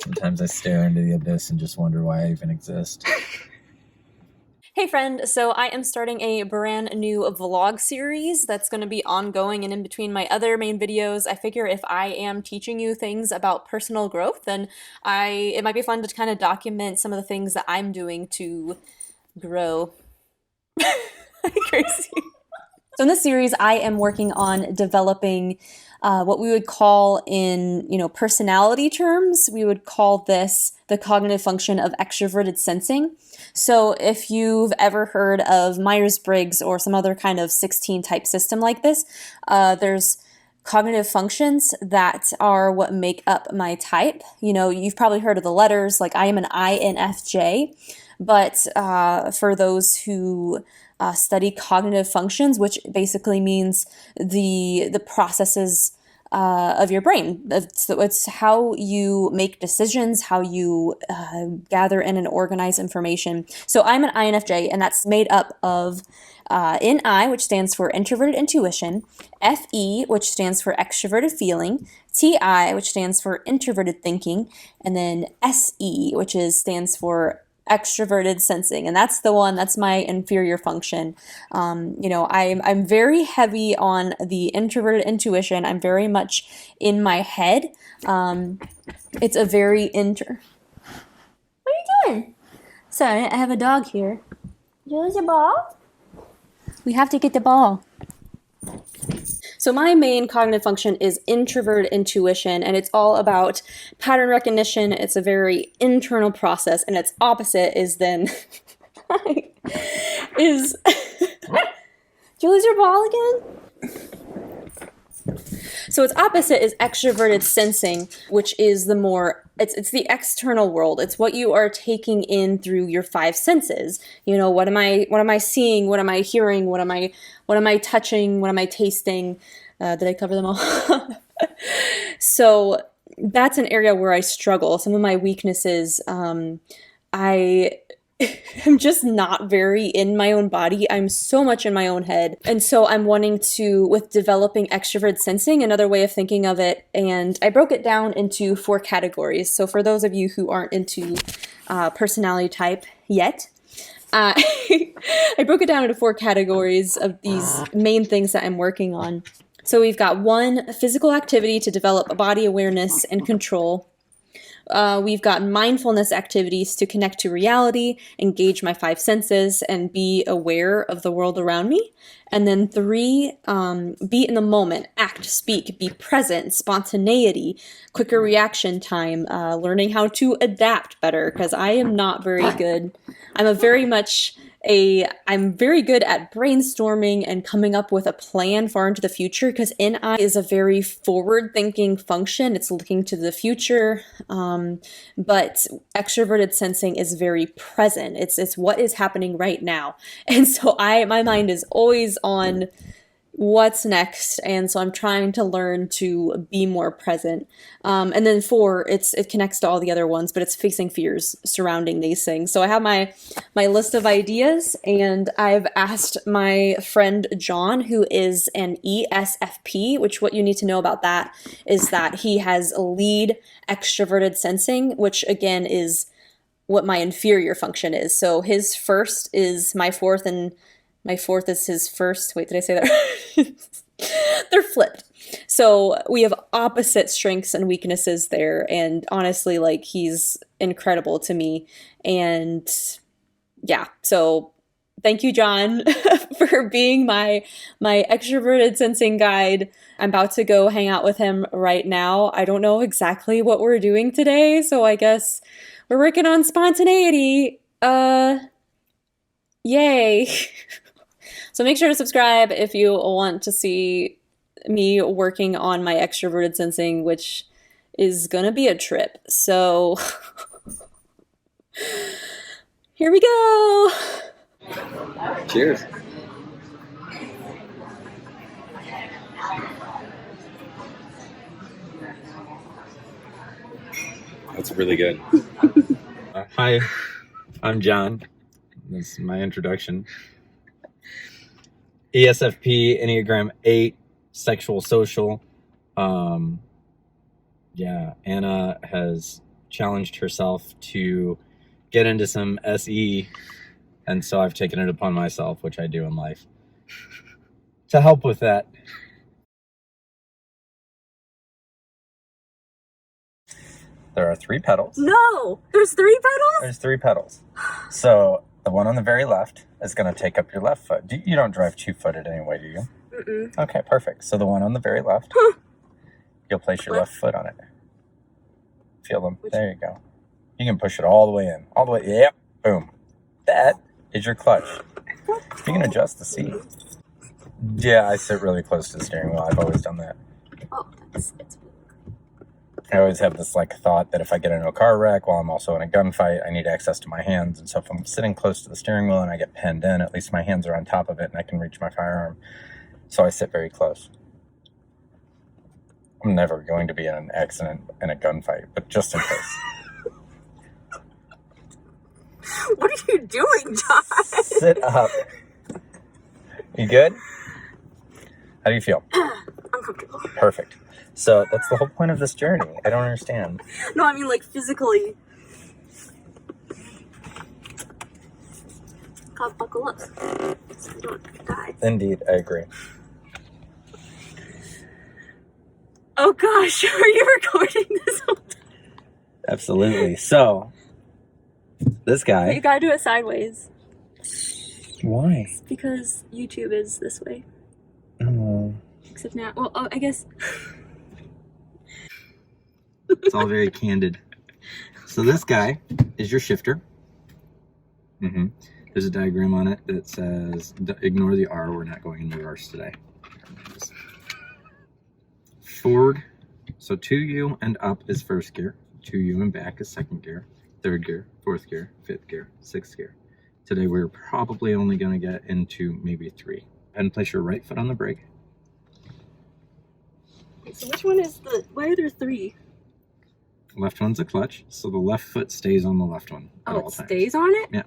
Sometimes I stare into the abyss and just wonder why I even exist. Hey friend, so I am starting a brand new vlog series that's going to be ongoing, and in between my other main videos, I figure if I am teaching you things about personal growth, then it might be fun to kind of document some of the things that I'm doing to grow. Crazy. So in this series, I am working on developing what we would call in, personality terms, we would call this the cognitive function of extroverted sensing. So if you've ever heard of Myers-Briggs or some other kind of 16 type system like this, there's cognitive functions that are what make up my type. You've probably heard of the letters, like I am an INFJ, but for those who study cognitive functions, which basically means the processes of your brain. It's how you make decisions, how you gather in and organize information. So I'm an INFJ, and that's made up of NI, which stands for introverted intuition, FE, which stands for extroverted feeling, TI, which stands for introverted thinking, and then SE, which stands for extroverted sensing, and that's my inferior function. I'm very heavy on the introverted intuition. I'm very much in my head. It's a very What are you doing? Sorry, I have a dog here. Did you lose your ball? We have to get the ball. So my main cognitive function is introverted intuition, and it's all about pattern recognition. It's a very internal process, and its opposite is then is did you lose your ball again? So its opposite is extroverted sensing, which is it's the external world. It's what you are taking in through your five senses. What am I seeing? What am I hearing? What am I touching? What am I tasting? Did I cover them all? So that's an area where I struggle. Some of my weaknesses, I I'm just not very in my own body. I'm so much in my own head. And so I'm wanting to, with developing extrovert sensing, another way of thinking of it, and I broke it down into 4 categories. So for those of you who aren't into personality type yet, I broke it down into 4 categories of these main things that I'm working on. So we've got 1, physical activity to develop body awareness and control. We've got mindfulness activities to connect to reality, engage my 5 senses, and be aware of the world around me. And then 3, be in the moment, act, speak, be present, spontaneity, quicker reaction time, learning how to adapt better, because I am not very good. I'm very good at brainstorming and coming up with a plan far into the future, because NI is a very forward-thinking function. It's looking to the future, but extroverted sensing is very present. It's what is happening right now, and so my mind is always on what's next, and so I'm trying to learn to be more present. And then 4, it connects to all the other ones, but it's facing fears surrounding these things. So I have my list of ideas, and I've asked my friend John, who is an ESFP, which what you need to know about that is that he has a lead extroverted sensing, which again is what my inferior function is. So his first is my fourth, and my fourth is his first. Wait, did I say that? They're flipped. So we have opposite strengths and weaknesses there. And honestly, like, he's incredible to me. And yeah, so thank you, John, for being my extroverted sensing guide. I'm about to go hang out with him right now. I don't know exactly what we're doing today, so I guess we're working on spontaneity. Yay. So make sure to subscribe if you want to see me working on my extroverted sensing, which is gonna be a trip. So here we go. Cheers. That's really good. Hi, I'm John. This is my introduction. ESFP, Enneagram 8, sexual social. Yeah, Anna has challenged herself to get into some SE, and so I've taken it upon myself, which I do in life, to help with that. There are 3 pedals. No! There's 3 pedals? There's 3 pedals. So the one on the very left is going to take up your left foot. You don't drive 2-footed anyway, do you? Mm-mm. Okay, perfect. So the one on the very left, you'll place your left foot on it. Feel them. There you go. You can push it all the way in. All the way. Yep. Boom. That is your clutch. You can adjust the seat. Yeah, I sit really close to the steering wheel. I've always done that. Oh, it's I always have this like thought that if I get into a car wreck while I'm also in a gunfight, I need access to my hands. And so if I'm sitting close to the steering wheel and I get pinned in, at least my hands are on top of it and I can reach my firearm. So I sit very close. I'm never going to be in an accident in a gunfight, but just in case. What are you doing, John? Sit up. You good? How do you feel? I'm comfortable. Perfect. So that's the whole point of this journey. I don't understand. No, I mean like physically. God, buckle up. So you don't die. Indeed, I agree. Oh gosh, are you recording this whole time? Absolutely. So, this guy. You gotta do it sideways. Why? It's because YouTube is this way. Oh. Except now, well, I guess. It's all very candid. So this guy is your shifter. There's a diagram on it that says, ignore the R, we're not going in reverse today. Forward, so 2U and up is first gear, 2U and back is second gear, third gear, fourth gear, fifth gear, sixth gear. Today we're probably only going to get into maybe 3. Go ahead and place your right foot on the brake. So which one is why are there 3? Left one's a clutch, so the left foot stays on the left one at all it times. Stays on it? Yeah.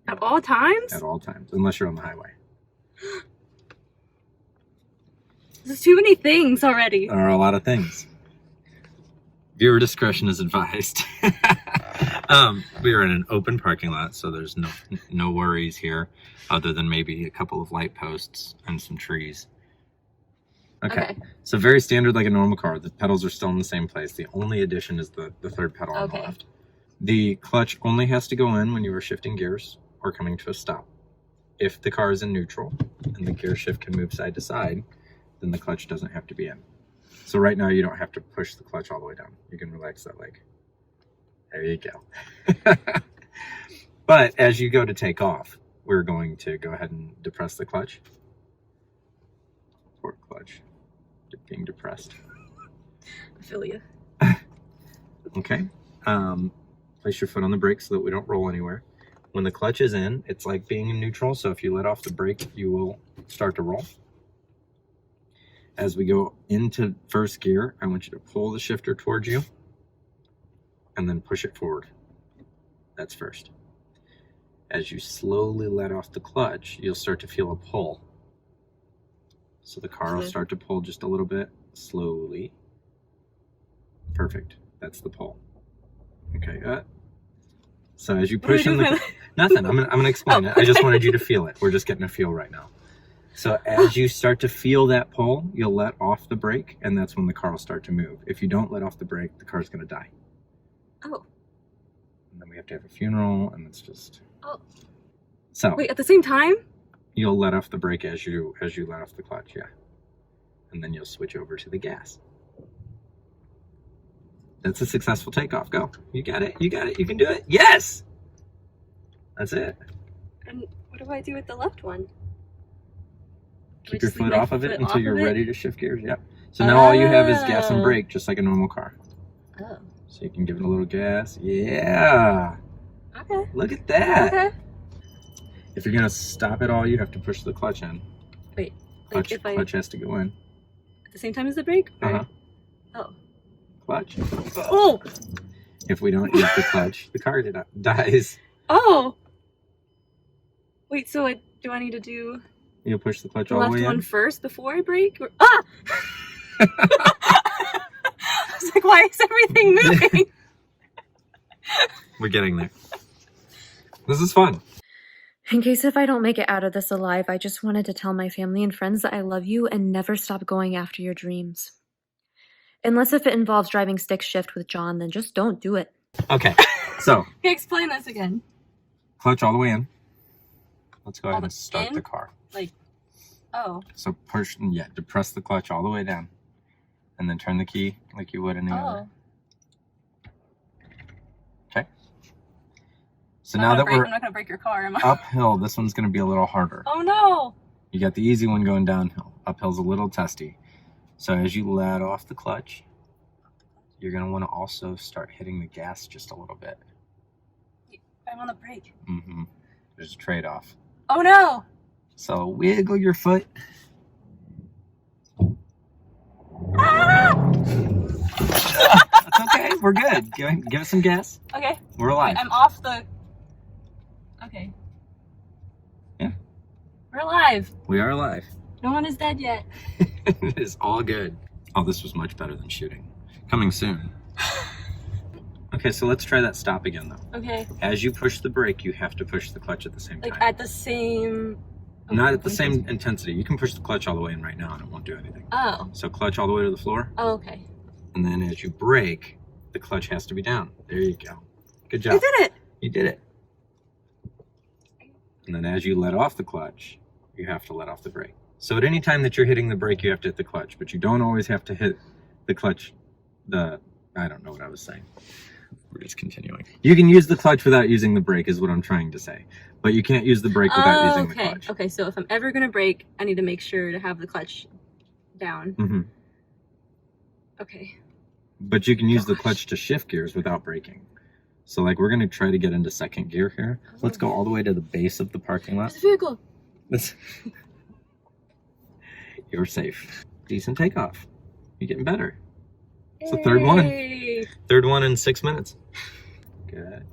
At all times? At all times, unless you're on the highway. There's too many things already. There are a lot of things. Viewer discretion is advised. We are in an open parking lot, so there's no worries here, other than maybe a couple of light posts and some trees. Okay. So very standard, like a normal car. The pedals are still in the same place. The only addition is the third pedal on the left. The clutch only has to go in when you are shifting gears or coming to a stop. If the car is in neutral and the gear shift can move side to side, then the clutch doesn't have to be in. So right now you don't have to push the clutch all the way down. You can relax that leg. There you go. But as you go to take off, we're going to go ahead and depress the clutch. Poor clutch. Being depressed. I feel you. Okay. Place your foot on the brake so that we don't roll anywhere. When the clutch is in, it's like being in neutral. So if you let off the brake, you will start to roll. As we go into first gear, I want you to pull the shifter towards you and then push it forward. That's first. As you slowly let off the clutch, you'll start to feel a pull. So the car will start to pull just a little bit, slowly. Perfect. That's the pull. Okay. So as you push in the... Nothing. I'm gonna explain it. I just wanted you to feel it. We're just getting a feel right now. So as you start to feel that pull, you'll let off the brake, and that's when the car will start to move. If you don't let off the brake, the car's going to die. Oh. And then we have to have a funeral, and it's just... Oh. So... Wait, at the same time? You'll let off the brake as you let off the clutch, yeah. And then you'll switch over to the gas. That's a successful takeoff. Go. You got it. You got it. You can do it. Yes! That's it. And what do I do with the left one? Keep your foot off of it until you're ready to shift gears. Yep. So now all you have is gas and brake, just like a normal car. Oh. So you can give it a little gas. Yeah. Okay. Look at that. Okay. If you're going to stop it all, you have to push the clutch in. Wait. Clutch has to go in. At the same time as the brake? Uh-huh. Oh. Clutch. Oh! If we don't use the clutch, the car dies. Oh! Wait, so do I need to do... You'll push the clutch the all the left way one in? first before I brake? Or... Ah! I was like, why is everything moving? We're getting there. This is fun. In case if I don't make it out of this alive, I just wanted to tell my family and friends that I love you and never stop going after your dreams. Unless if it involves driving stick shift with John, then just don't do it. Okay, so Okay, explain this again. clutch all the way in. Let's go All ahead the and start in? the car. Oh. So depress the clutch all the way down. And then turn the key like you would any other. Okay. So now that we're I'm not gonna break your car, am I? uphill, this one's going to be a little harder. Oh no! You got the easy one going downhill. Uphill's a little testy. So as you let off the clutch, you're going to want to also start hitting the gas just a little bit. I'm on the brake. Mm-hmm. There's a trade-off. Oh no! So wiggle your foot. Ah! That's okay. We're good. Give it some gas. Okay. We're alive. Wait, I'm off the... Okay. Yeah. We're alive. We are alive. No one is dead yet. It is all good. Oh, this was much better than shooting. Coming soon. Okay, so let's try that stop again, though. Okay. As you push the brake, you have to push the clutch at the same Like time. at the same... Not at the same intensity. You can push the clutch all the way in right now and it won't do anything. Oh. So clutch all the way to the floor. Oh, okay. And then as you brake, the clutch has to be down. There you go. Good job. I did it! You did it. And then as you let off the clutch, you have to let off the brake. So at any time that you're hitting the brake, you have to hit the clutch, but you don't always have to hit the clutch. I don't know what I was saying. We're just continuing. You can use the clutch without using the brake is what I'm trying to say. But you can't use the brake without using the clutch. Okay, so if I'm ever gonna brake, I need to make sure to have the clutch down. Mm-hmm. Okay. But you can use the clutch to shift gears without braking. So like we're gonna try to get into second gear here. Let's go all the way to the base of the parking lot. There's a vehicle! You're safe. Decent takeoff. You're getting better. It's the third one. Yay. Third one in 6 minutes. Good.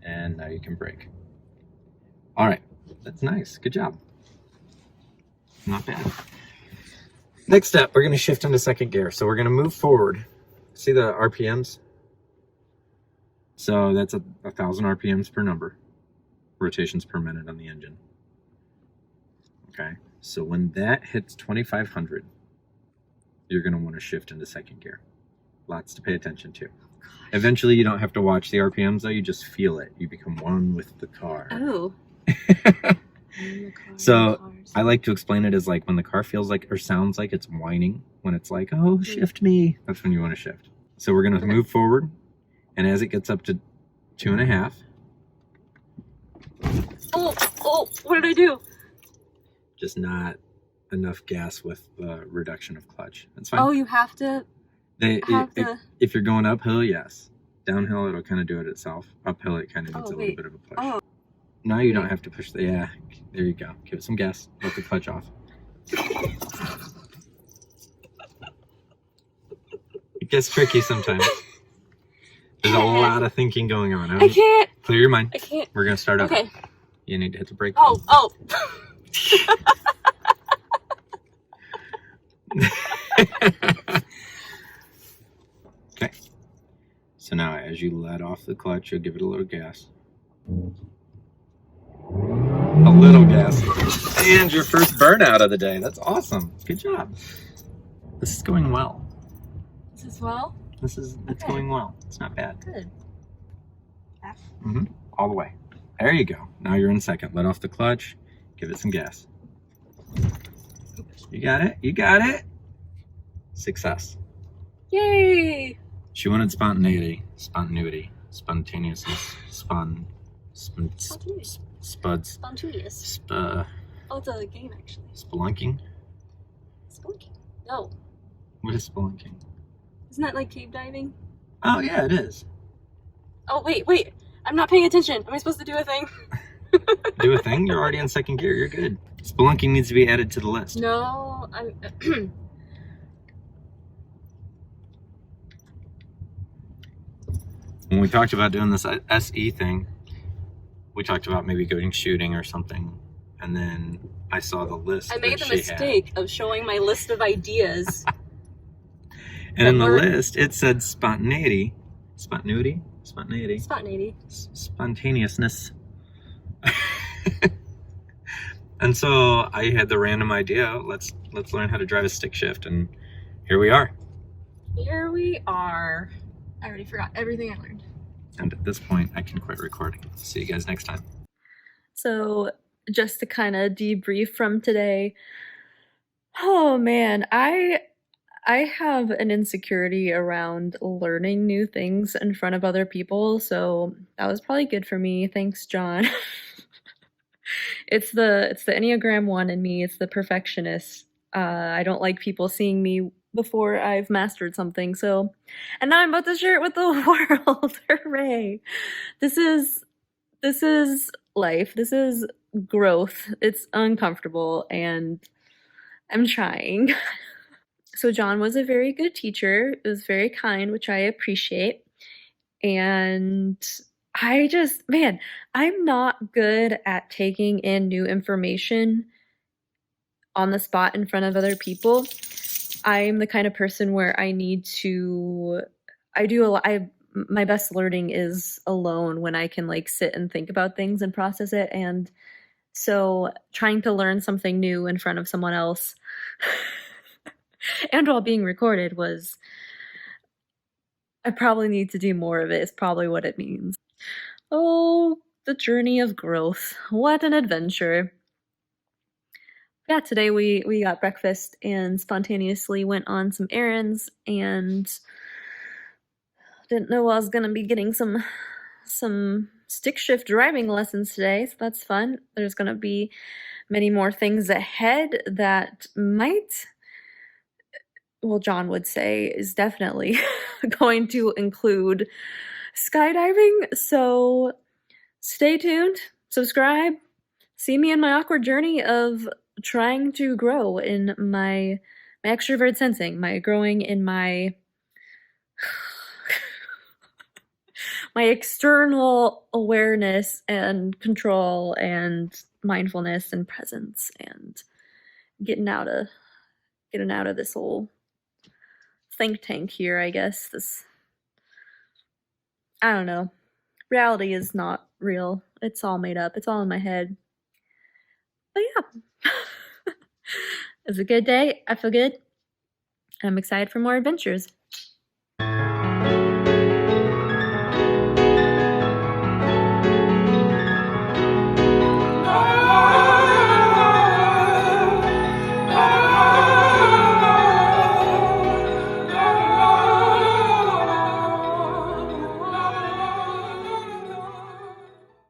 And now you can brake. All right. That's nice. Good job. Not bad. Next step, we're going to shift into second gear. So we're going to move forward. See the RPMs? So that's 1,000 RPMs per number. Rotations per minute on the engine. Okay. So when that hits 2,500, you're going to want to shift into second gear. Lots to pay attention to. Eventually, you don't have to watch the RPMs, though. You just feel it. You become one with the car. Oh. So I like to explain it as like when the car feels like or sounds like it's whining, when it's like, oh, shift me. That's when you want to shift. So we're going to move forward. And as it gets up to 2.5. Oh, what did I do? Just not enough gas with the reduction of clutch. That's fine. Oh, you have to If you're going uphill, yes. Downhill, it'll kind of do it itself. Uphill, it kind of needs a little bit of a push. Oh. Now you don't have to push yeah, there you go. Give it some gas. Let the clutch off. It gets tricky sometimes. There's a lot of thinking going on. I can't. Clear your mind. I can't. We're going to start over. Okay. You need to hit the brake. Oh. Okay. So now as you let off the clutch, you'll give it a little gas. A little gas. And your first burnout of the day. That's awesome. Good job. This is going well. This is well? It's going well. It's not bad. Good. All the way. There you go. Now you're in second. Let off the clutch. Give it some gas. You got it. You got it. Success. Yay! She wanted spontaneity, spontaneousness, Spontaneous. spuds, Spontaneous. uh, Oh, it's a game, actually. spelunking. Spelunking. No. What is spelunking? Isn't that like cave diving? Oh yeah, it is. Oh, wait. I'm not paying attention. Am I supposed to do a thing? Do a thing. You're already in second gear. You're good. Spelunking needs to be added to the list. No, I'm... When we talked about doing this SE thing, we talked about maybe going shooting or something, and then I saw the list. I made that the she had. mistake of showing my list of ideas. And in the list, it said spontaneity, Spontaneity. Spontaneity. Spontaneousness. And so I had the random idea, let's learn how to drive a stick shift, and here we are. Here we are. I already forgot everything I learned. And at this point, I can quit recording. See you guys next time. So just to kind of debrief from today, oh man, I have an insecurity around learning new things in front of other people, so that was probably good for me. Thanks, John. It's the Enneagram 1 in me. It's the perfectionist. I don't like people seeing me before I've mastered something. So, and now I'm about to share it with the world. Hooray! This is life. This is growth. It's uncomfortable, and I'm trying. So John was a very good teacher. It was very kind, which I appreciate. And I'm not good at taking in new information on the spot in front of other people. I'm the kind of person where my best learning is alone, when I can like sit and think about things and process it. And so trying to learn something new in front of someone else and while being recorded I probably need to do more of it, is probably what it means. Oh, the journey of growth. What an adventure. Yeah, today we got breakfast and spontaneously went on some errands, and didn't know I was going to be getting some stick shift driving lessons today, so that's fun. There's going to be many more things ahead that might, well, John would say, is definitely going to include skydiving. So stay tuned, subscribe, see me in my awkward journey of trying to grow in my extroverted sensing, my growing in my my external awareness and control and mindfulness and presence, and getting out of this whole think tank here, I guess. I don't know. Reality is not real. It's all made up. It's all in my head. But yeah. It was a good day. I feel good. I'm excited for more adventures.